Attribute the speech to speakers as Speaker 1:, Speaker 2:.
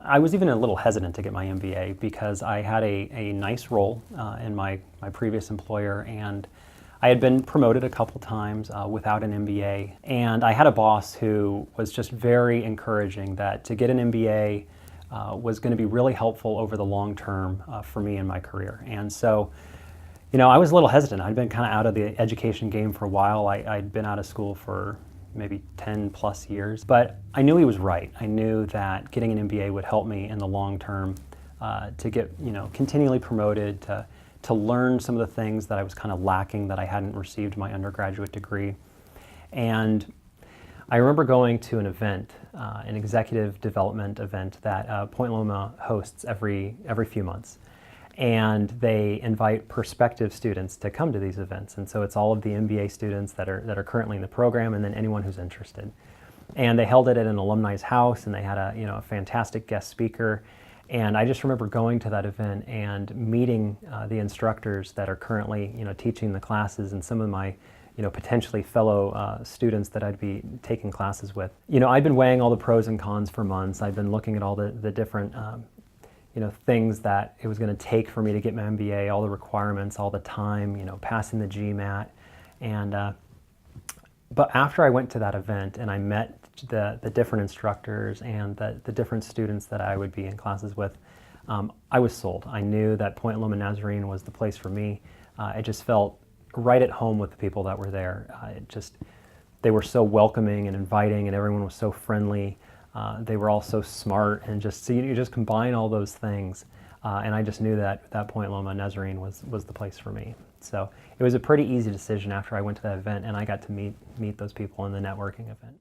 Speaker 1: I was even a little hesitant to get my MBA because I had a nice role in my previous employer, and I had been promoted a couple times without an MBA. And I had a boss who was just very encouraging that to get an MBA was going to be really helpful over the long term for me in my career. And so, I was a little hesitant. I'd been kind of out of the education game for a while. I'd been out of school for maybe 10 plus years, but I knew he was right. I knew that getting an MBA would help me in the long term to get, continually promoted, to learn some of the things that I was kind of lacking, that I hadn't received my undergraduate degree. And I remember going to an event, an executive development event that Point Loma hosts every few months. And they invite prospective students to come to these events. And so it's all of the MBA students that are currently in the program, and then anyone who's interested. And they held it at an alumni's house, and they had a fantastic guest speaker. And I just remember going to that event and meeting the instructors that are currently teaching the classes, and some of my potentially fellow students that I'd be taking classes with. I'd been weighing all the pros and cons for months. I'd been looking at all the different things that it was going to take for me to get my MBA, all the requirements, all the time, passing the GMAT. And but after I went to that event and I met the different instructors and the different students that I would be in classes with, I was sold. I knew that Point Loma Nazarene was the place for me. I just felt right at home with the people that were there. They were so welcoming and inviting, and everyone was so friendly. They were all so smart, and you just combine all those things, and I just knew that Point Loma Nazarene was the place for me. So it was a pretty easy decision after I went to that event, and I got to meet those people in the networking event.